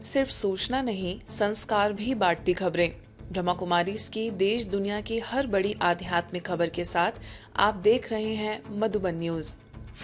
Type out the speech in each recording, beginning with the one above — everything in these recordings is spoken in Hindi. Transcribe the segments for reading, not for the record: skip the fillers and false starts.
सिर्फ सूचना नहीं, संस्कार भी बांटती खबरें। ब्रह्मा कुमारीज की देश दुनिया की हर बड़ी आध्यात्मिक खबर के साथ आप देख रहे हैं मधुबन न्यूज।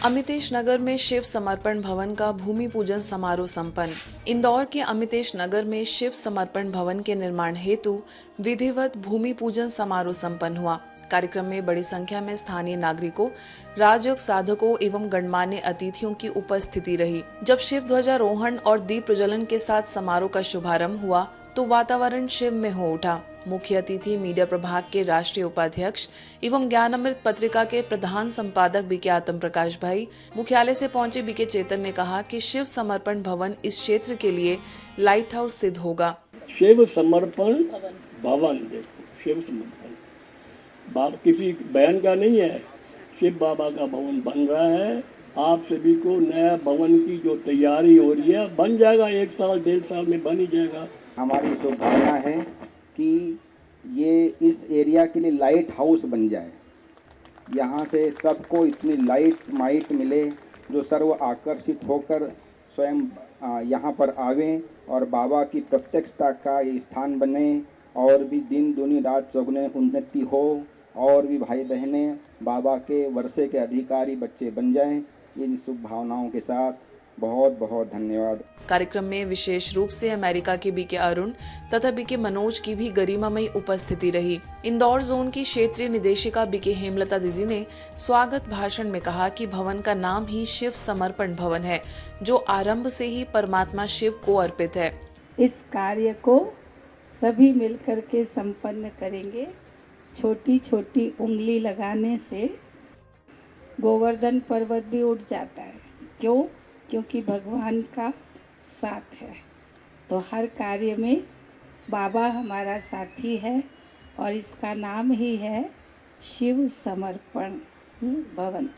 अमितेश नगर में शिव समर्पण भवन का भूमि पूजन समारोह संपन्न। इंदौर के अमितेश नगर में शिव समर्पण भवन के निर्माण हेतु विधिवत भूमि पूजन समारोह संपन्न हुआ। कार्यक्रम में बड़ी संख्या में स्थानीय नागरिकों, राजयोग साधकों एवं गणमान्य अतिथियों की उपस्थिति रही। जब शिव ध्वजारोहण और दीप प्रज्वलन के साथ समारोह का शुभारंभ हुआ तो वातावरण शिव में हो उठा। मुख्य अतिथि मीडिया प्रभाग के राष्ट्रीय उपाध्यक्ष एवं ज्ञानामृत पत्रिका के प्रधान संपादक बीके आत्म प्रकाश भाई, मुख्यालय से पहुंचे बीके चेतन ने कहा कि शिव समर्पण भवन इस क्षेत्र के लिए लाइट हाउस सिद्ध होगा। शिव समर्पण भवन, देखो शिव समर्पण किसी बयान का नहीं है, शिव बाबा का भवन बन रहा है। आप सभी को नया भवन की जो तैयारी हो रही है, बन जाएगा, 1 साल 1.5 साल में बन ही जाएगा। हमारी शुभकामना है कि ये इस एरिया के लिए लाइट हाउस बन जाए। यहाँ से सबको इतनी लाइट माइट मिले जो सर्व आकर्षित होकर स्वयं यहाँ पर आवें और बाबा की प्रत्यक्षता का ये स्थान बने और भी दिन दूनी रात चौगुने उन्नति हो और भी भाई बहनें बाबा के वर्षे के अधिकारी बच्चे बन जाएं। इन शुभ भावनाओं के साथ बहुत बहुत धन्यवाद। कार्यक्रम में विशेष रूप से अमेरिका के बीके अरुण तथा बीके मनोज की भी गरिमामयी उपस्थिति रही। इंदौर जोन की क्षेत्रीय निदेशिका बीके हेमलता दीदी ने स्वागत भाषण में कहा कि भवन का नाम ही शिव समर्पण भवन है, जो आरंभ से ही परमात्मा शिव को अर्पित है। इस कार्य को सभी मिलकर के संपन्न करेंगे। छोटी छोटी उंगली लगाने से गोवर्धन पर्वत भी उठ जाता है। क्यों? क्योंकि भगवान का साथ है। तो हर कार्य में बाबा हमारा साथी है और इसका नाम ही है शिव समर्पण भवन।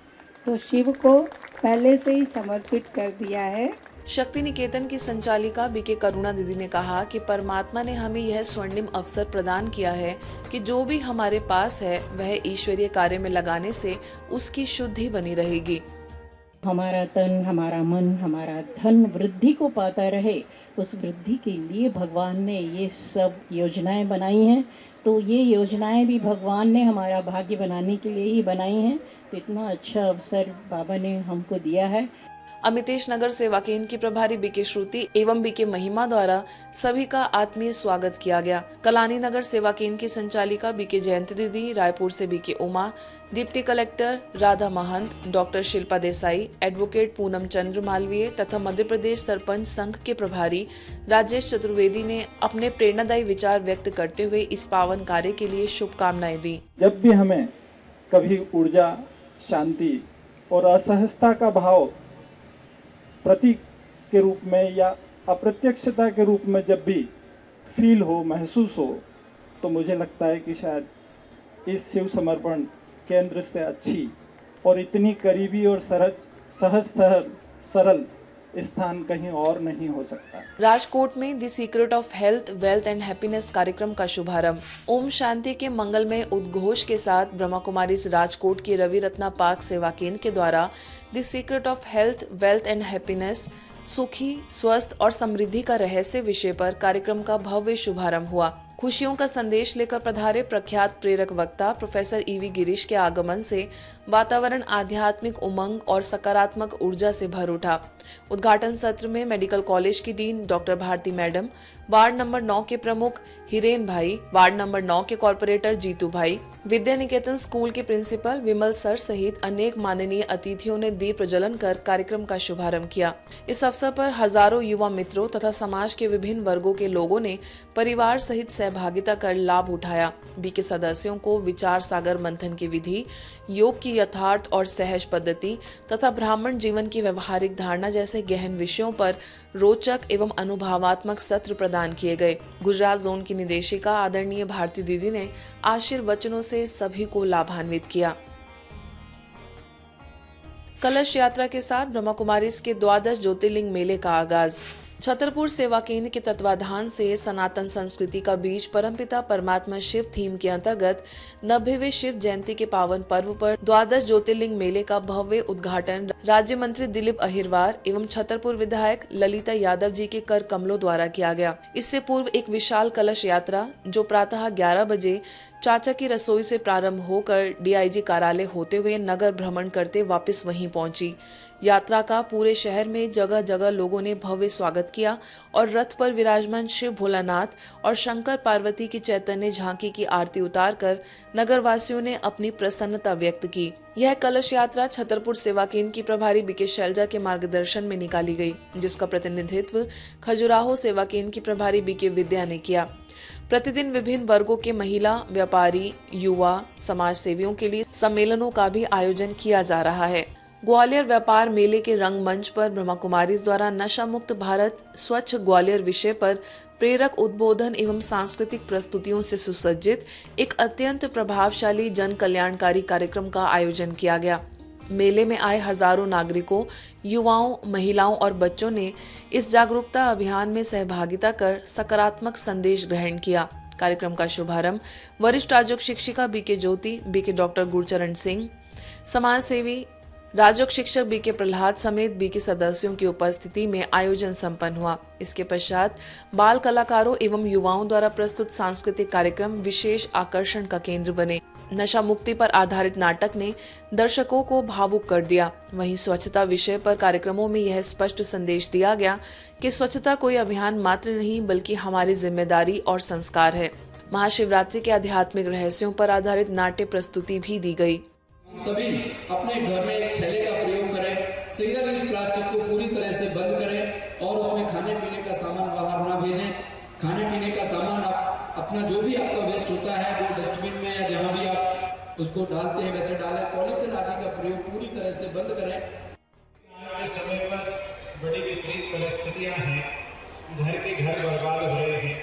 तो शिव को पहले से ही समर्पित कर दिया है। शक्ति निकेतन की संचालिका बीके करुणा दीदी ने कहा कि परमात्मा ने हमें यह स्वर्णिम अवसर प्रदान किया है कि जो भी हमारे पास है वह ईश्वरीय कार्य में लगाने से उसकी शुद्धि बनी रहेगी। हमारा तन, हमारा मन, हमारा धन वृद्धि को पाता रहे, उस वृद्धि के लिए भगवान ने ये सब योजनाएं बनाई हैं। तो ये योजनाएं भी भगवान ने हमारा भाग्य बनाने के लिए ही बनाई हैं। तो इतना अच्छा अवसर बाबा ने हमको दिया है। अमितेश नगर सेवा केंद्र की प्रभारी बीके श्रुति एवं बीके महिमा द्वारा सभी का आत्मीय स्वागत किया गया। कलानी नगर सेवा केंद्र की संचालिका बीके जयंती दीदी, रायपुर से BK Uma, deputy collector Radha Mahant, doctor Shilpa Desai, advocate Poonam Chandra Malviya तथा मध्य प्रदेश सरपंच संघ के प्रभारी राजेश चतुर्वेदी ने अपने प्रेरणादायी विचार व्यक्त करते हुए इस पावन कार्य के लिए शुभकामनाएं दी। जब भी हमें कभी ऊर्जा, शांति और असहजता का भाव प्रतीक के रूप में या अप्रत्यक्षता के रूप में जब भी फील हो, महसूस हो, तो मुझे लगता है कि शायद इस शिव समर्पण केंद्र से अच्छी और इतनी करीबी और सरल स्थान कहीं और नहीं हो सकता। राजकोट में the secret of health, wealth and happiness कार्यक्रम का शुभारंभ ओम शांति के मंगलमय उद्घोष के साथ ब्रह्मा कुमारीज राजकोट की रवि रत्ना पार्क सेवा केंद्र के द्वारा the secret of health, wealth and happiness, सुखी, स्वस्थ और समृद्धि का रहस्य विषय पर कार्यक्रम का भव्य शुभारंभ हुआ। खुशियों का संदेश लेकर पधारे प्रख्यात प्रेरक वक्ता प्रोफेसर ईवी गिरीश के आगमन से वातावरण आध्यात्मिक उमंग और सकारात्मक ऊर्जा से भर उठा। उद्घाटन सत्र में मेडिकल कॉलेज की dean doctor Bharati madam, ward number 9 के प्रमुख हिरेन भाई, वार्ड नंबर 9 के कॉर्पोरेटर जीतू भाई, विद्या निकेतन स्कूल के प्रिंसिपल विमल सर सहित अनेक माननीय अतिथियों ने दीप प्रज्वलन कर कार्यक्रम का शुभारंभ किया। इस अवसर पर हजारों युवा मित्रों तथा समाज के विभिन्न वर्गों के लोगों ने परिवार सहित सहभागिता कर लाभ उठाया। बीके सदस्यों को विचार सागर मंथन की विधि, योग की यथार्थ और सहज पद्धति तथा ब्राह्मण जीवन की व्यवहारिक धारणा जैसे गहन विषयों पर रोचक एवं अनुभवात्मक सत्र प्रदान किए गए। गुजरात जोन की निदेशिका आदरणीय भारती दीदी ने आशीर्वचनों से सभी को लाभान्वित किया। कलश यात्रा के साथ ब्रह्मा कुमारीज के द्वादश ज्योतिर्लिंग मेले का आगाज। छतरपुर सेवा केंद्र के तत्वाधान से सनातन संस्कृति का बीज परमपिता परमात्मा शिव थीम के अंतर्गत 90वें शिव जयंती के पावन पर्व पर द्वादश ज्योतिर्लिंग मेले का भव्य उद्घाटन राज्य मंत्री दिलीप अहिरवार एवं छतरपुर विधायक ललिता यादव जी के कर कमलों द्वारा किया गया। इससे पूर्व एक विशाल कलश यात्रा जो प्रातः 11 बजे चाचा की रसोई से प्रारंभ होकर डीआईजी कार्यालय होते हुए नगर भ्रमण करते वापस वहीं पहुंची। यात्रा का पूरे शहर में जगह जगह लोगों ने भव्य स्वागत किया और रथ पर विराजमान शिव भोलानाथ और शंकर पार्वती की चैतन्य झांकी की आरती उतारकर नगरवासियों ने अपनी प्रसन्नता व्यक्त की। यह कलश यात्रा छतरपुर सेवा केंद्र की प्रभारी बीके शैलजा के मार्गदर्शन में निकाली गई, जिसका प्रतिनिधित्व खजुराहो सेवा केंद्र की प्रभारी बीके विद्या ने किया। प्रतिदिन विभिन्न वर्गों के महिला, व्यापारी, युवा, समाज सेवियों के लिए सम्मेलनों का भी आयोजन किया जा रहा है। ग्वालियर व्यापार मेले के रंगमंच पर ब्रह्मा कुमारीज द्वारा नशा मुक्त भारत स्वच्छ ग्वालियर विषय पर प्रेरक उद्बोधन एवं सांस्कृतिक प्रस्तुतियों से सुसज्जित एक अत्यंत प्रभावशाली जन कल्याणकारी कार्यक्रम का आयोजन किया गया। मेले में आए हजारों नागरिकों, युवाओं, महिलाओं और बच्चों ने इस जागरूकता अभियान में सहभागिता कर सकारात्मक संदेश ग्रहण किया। कार्यक्रम का शुभारंभ वरिष्ठ राजयोग शिक्षिका बीके ज्योति, बीके डॉक्टर गुरचरण सिंह, समाज सेवी राजयोग शिक्षक बीके प्रहलाद समेत बीके सदस्यों की उपस्थिति में आयोजन संपन्न हुआ। इसके पश्चात बाल कलाकारों एवं युवाओं द्वारा प्रस्तुत सांस्कृतिक कार्यक्रम विशेष आकर्षण का केंद्र बने। नशा मुक्ति पर आधारित नाटक ने दर्शकों को भावुक कर दिया। वहीं स्वच्छता विषय पर कार्यक्रमों में यह स्पष्ट संदेश दिया गया कि स्वच्छता कोई अभियान मात्र नहीं बल्कि हमारी जिम्मेदारी और संस्कार है। महाशिवरात्रि के आध्यात्मिक रहस्यों पर आधारित नाट्य प्रस्तुति भी दी गई। सभी अपने घर में थैले का प्रयोग करें, सिंगल यूज प्लास्टिक को पूरी तरह से बंद करें और उसमें खाने पीने का सामान बाहर ना भेजें। खाने पीने का सामान आप अपना जो भी आपका वेस्ट होता है वो डस्टबिन में या जहाँ भी आप उसको डालते हैं वैसे डालें। पॉलीथिन आदि का प्रयोग पूरी तरह से बंद करें। आज के समय पर बड़ी विपरीत परिस्थितियां हैं, घर के घर बर्बाद हो रहे हैं,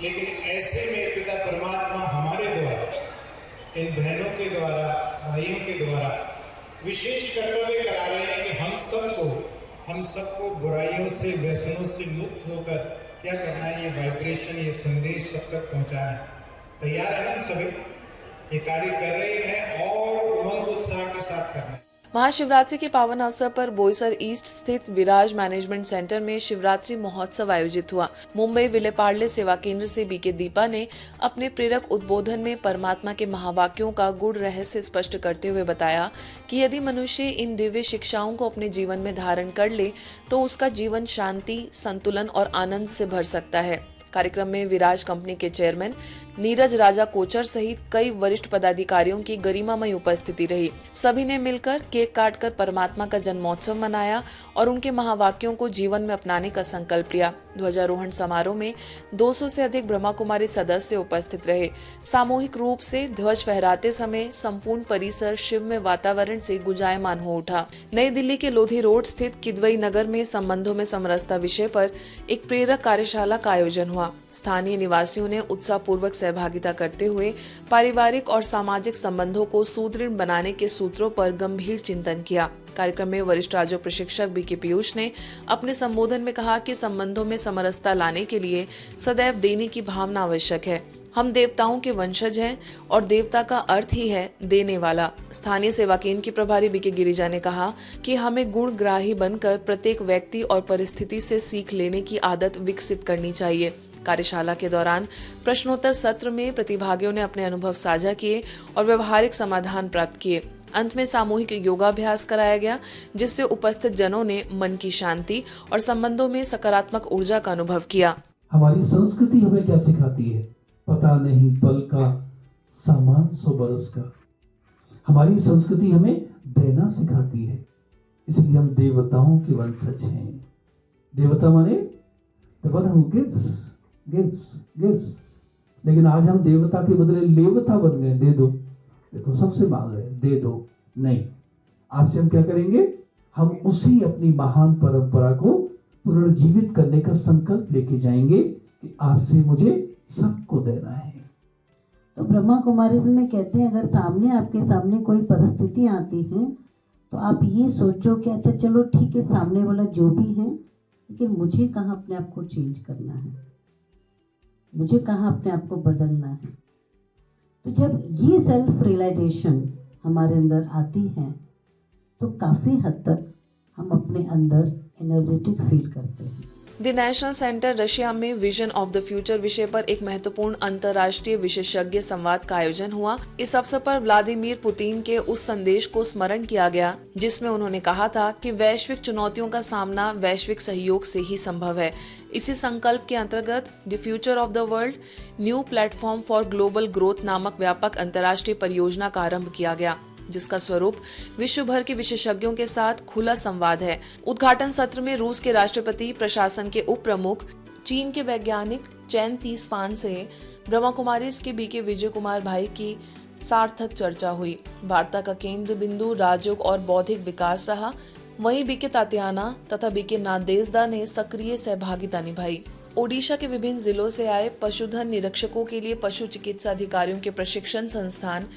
लेकिन ऐसे में पिता परमात्मा हमारे द्वारा, इन बहनों के द्वारा, भाइयों के द्वारा विशेष कर्तव्य करा रहे हैं कि हम सबको बुराइयों से, व्यसनों से मुक्त होकर क्या करना है, ये वाइब्रेशन, ये संदेश सब तक पहुंचाना है। तैयार है ना हम सभी? ये कार्य कर रहे हैं और उमंग उत्साह के साथ करना है। महाशिवरात्रि के पावन अवसर पर बोईसर ईस्ट स्थित विराज मैनेजमेंट सेंटर में शिवरात्रि महोत्सव आयोजित हुआ। मुंबई विलेपार्ले सेवा केंद्र से बीके दीपा ने अपने प्रेरक उद्बोधन में परमात्मा के महावाक्यों का गूढ़ रहस्य स्पष्ट करते हुए बताया कि यदि मनुष्य इन दिव्य शिक्षाओं को अपने जीवन में धारण कर ले तो उसका जीवन शांति, संतुलन और आनंद से भर सकता है। कार्यक्रम में विराज कंपनी के चेयरमैन नीरज राजा कोचर सहित कई वरिष्ठ पदाधिकारियों की गरिमामय उपस्थिति रही। सभी ने मिलकर केक काटकर परमात्मा का जन्मोत्सव मनाया और उनके महावाक्यों को जीवन में अपनाने का संकल्प लिया। ध्वजारोहण समारोह में 200 से अधिक ब्रह्मा कुमारी सदस्य उपस्थित रहे। सामूहिक रूप से ध्वज फहराते समय संपूर्ण परिसर शिवमय वातावरण से गुंजायमान हो उठा। नई दिल्ली के लोधी रोड स्थित किदवई नगर में संबंधों में समरसता विषय पर एक प्रेरक कार्यशाला का आयोजन हुआ। स्थानीय निवासियों ने उत्साहपूर्वक सहभागिता करते हुए पारिवारिक और सामाजिक संबंधों को सुदृढ़ बनाने के सूत्रों पर गंभीर चिंतन किया। कार्यक्रम में वरिष्ठ राजयोग प्रशिक्षक बीके पीयूष ने अपने संबोधन में कहा कि संबंधों में समरसता लाने के लिए सदैव देने की भावना आवश्यक है। हम देवताओं के वंशज हैं और देवता का अर्थ ही है देने वाला। स्थानीय सेवा केंद्र की प्रभारी बीके गिरिजा ने कहा कि हमें गुणग्राही बनकर प्रत्येक व्यक्ति और परिस्थिति से सीख लेने की आदत विकसित करनी चाहिए। कार्यशाला के दौरान प्रश्नोत्तर सत्र में प्रतिभागियों ने अपने अनुभव साझा किए और व्यवहारिक समाधान प्राप्त किए। अंत में सामूहिक योगाभ्यास कराया गया, जिससे उपस्थित जनों ने मन की शांति और संबंधों में सकारात्मक ऊर्जा का अनुभव किया। हमारी संस्कृति हमें क्या सिखाती है? पता नहीं पल का सामान 100 बरस का। हमारी संस्कृति हमें देना सिखाती है, इसलिए हम देवताओं के वंशज हैं। देवता माने the one who gives। लेकिन आज हम देवता के बदले लेवता बन गए। दे दो, देखो सबसे मांग रहे, दे दो नहीं। आज से हम क्या करेंगे? हम उसी अपनी महान परंपरा को पुनर्जीवित करने का संकल्प लेके जाएंगे कि आज से मुझे सबको देना है। तो ब्रह्मा कुमारी में कहते हैं, अगर आपके सामने कोई परिस्थिति आती है तो आप ये सोचो कि अच्छा चलो ठीक है, सामने वाला जो भी है लेकिन मुझे कहाँ अपने आप को चेंज करना है, मुझे कहाँ अपने आप को बदलना है। तो जब ये सेल्फ रियलाइजेशन हमारे अंदर आती है तो काफ़ी हद तक हम अपने अंदर एनर्जेटिक फील करते हैं। द नेशनल सेंटर रशिया में विजन ऑफ द फ्यूचर विषय पर एक महत्वपूर्ण अंतर्राष्ट्रीय विशेषज्ञ संवाद का आयोजन हुआ। इस अवसर पर व्लादिमीर पुतिन के उस संदेश को स्मरण किया गया जिसमें उन्होंने कहा था कि वैश्विक चुनौतियों का सामना वैश्विक सहयोग से ही संभव है। इसी संकल्प के अंतर्गत the future of the world new platform for global growth नामक व्यापक अंतर्राष्ट्रीय परियोजना का आरंभ किया गया, जिसका स्वरूप विश्व भर के विशेषज्ञों के साथ खुला संवाद है। उद्घाटन सत्र में रूस के राष्ट्रपति, प्रशासन के उप प्रमुख, चीन के वैज्ञानिक चैन तीसफान से ब्रह्मा कुमारीज के बीके विजय कुमार भाई की सार्थक चर्चा हुई। वार्ता का केंद्र बिंदु राजयोग और बौद्धिक विकास रहा। वहीं बीके तातियाना तथा बीके नादेजदा ने सक्रिय सहभागिता निभाई। ओडिशा के विभिन्न जिलों से आए पशुधन निरीक्षकों के लिए पशु चिकित्सा अधिकारियों के प्रशिक्षण संस्थान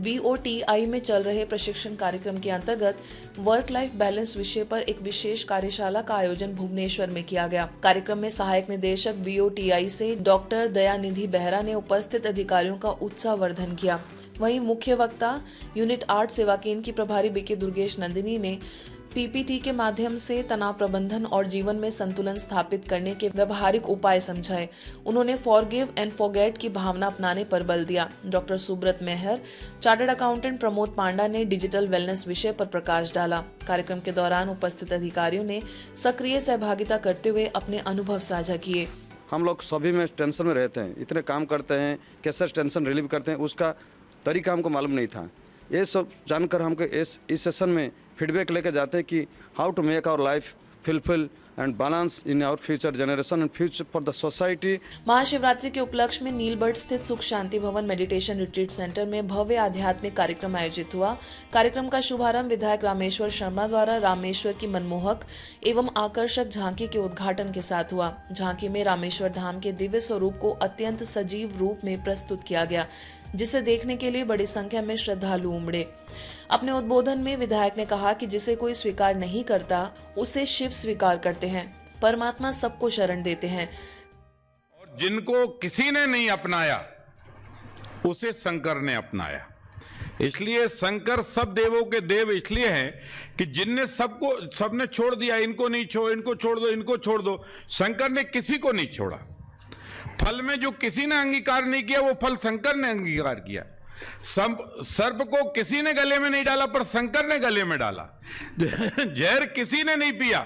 VOTI में चल रहे प्रशिक्षण कार्यक्रम के अंतर्गत वर्क लाइफ बैलेंस विषय पर एक विशेष कार्यशाला का आयोजन भुवनेश्वर में किया गया। कार्यक्रम में सहायक निदेशक VOTI से डॉक्टर दयानिधि बेहरा ने उपस्थित अधिकारियों का उत्साहवर्धन किया। वहीं मुख्य वक्ता यूनिट 8 सेवा केंद्र की प्रभारी बीके दुर्गेश नंदिनी ने PPT के माध्यम से तनाव प्रबंधन और जीवन में संतुलन स्थापित करने के व्यवहारिक उपाय समझाए। उन्होंने फॉरगिव एंड फॉरगेट की भावना अपनाने पर बल दिया। डॉक्टर सुब्रत मेहर, चार्टर्ड अकाउंटेंट प्रमोद पांडा ने डिजिटल वेलनेस विषय पर प्रकाश डाला। कार्यक्रम के दौरान उपस्थित अधिकारियों ने सक्रिय सहभागिता करते हुए अपने अनुभव साझा किए। हम लोग सभी में टेंशन में रहते हैं, इतने काम करते हैं, कैसे टेंशन रिलीव करते हैं उसका तरीका हमको मालूम नहीं था। ये सब जानकर हमको इस सेशन में फीडबैक लेकर जाते हैं कि how to make our life fulfil and balance in our future generation and future for the society. Mahashivratri के उपलक्ष्य में नीलबर्ड स्थित सुख शांति भवन मेडिटेशन रिट्रीट सेंटर में भव्य आध्यात्मिक कार्यक्रम आयोजित हुआ। कार्यक्रम का शुभारंभ विधायक रामेश्वर शर्मा द्वारा रामेश्वर की मनमोहक एवं आकर्षक झांकी के उद्घाटन के साथ हुआ। झांकी में रामेश्वर धाम के दिव्य स्वरूप को अत्यंत सजीव रूप में प्रस्तुत किया गया, जिसे देखने के लिए बड़ी संख्या में श्रद्धालु उमड़े। अपने उद्बोधन में विधायक ने कहा कि जिसे कोई स्वीकार नहीं करता उसे शिव स्वीकार करते हैं। परमात्मा सबको शरण देते हैं और जिनको किसी ने नहीं अपनाया उसे शंकर ने अपनाया। इसलिए शंकर सब देवों के देव इसलिए हैं कि जिनने सबने छोड़ दिया, इनको नहीं छोड़, इनको छोड़ दो, इनको छोड़ दो, शंकर ने किसी को नहीं छोड़ा। फल में जो किसी ने अंगीकार नहीं किया वो फल शंकर ने अंगीकार किया। सर्प को किसी ने गले में नहीं डाला पर शंकर ने गले में डाला। जहर किसी ने नहीं पिया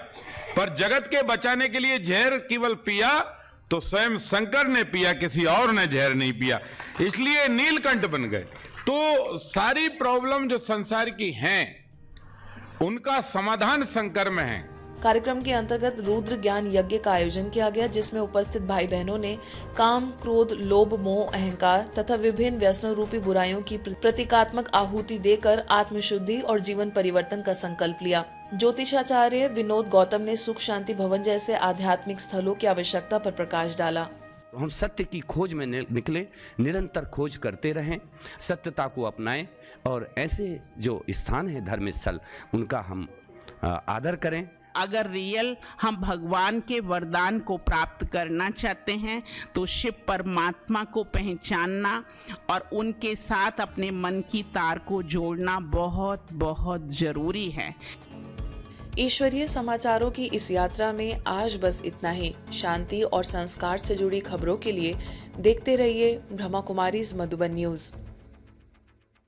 पर जगत के बचाने के लिए जहर केवल पिया तो स्वयं शंकर ने पिया, किसी और ने जहर नहीं पिया, इसलिए नीलकंठ बन गए। तो सारी प्रॉब्लम जो संसार की हैं उनका समाधान शंकर में है। कार्यक्रम के अंतर्गत रुद्र ज्ञान यज्ञ का आयोजन किया गया, जिसमें उपस्थित भाई बहनों ने काम, क्रोध, लोभ, मोह, अहंकार तथा विभिन्न व्यसनों रूपी बुराइयों की प्रतीकात्मक आहुति देकर आत्मशुद्धि और जीवन परिवर्तन का संकल्प लिया। ज्योतिषाचार्य विनोद गौतम ने सुख शांति भवन जैसे आध्यात्मिक स्थलों की आवश्यकता पर प्रकाश डाला। हम सत्य की खोज में निकले, निरंतर खोज करते रहें, सत्यता को अपनाएं और ऐसे जो स्थान है धर्म स्थल उनका हम आदर करें। अगर रियल हम भगवान के वरदान को प्राप्त करना चाहते हैं तो शिव परमात्मा को पहचानना और उनके साथ अपने मन की तार को जोड़ना बहुत बहुत जरूरी है। ईश्वरीय समाचारों की इस यात्रा में आज बस इतना ही। शांति और संस्कार से जुड़ी खबरों के लिए देखते रहिए ब्रह्मा कुमारीज मधुबन न्यूज।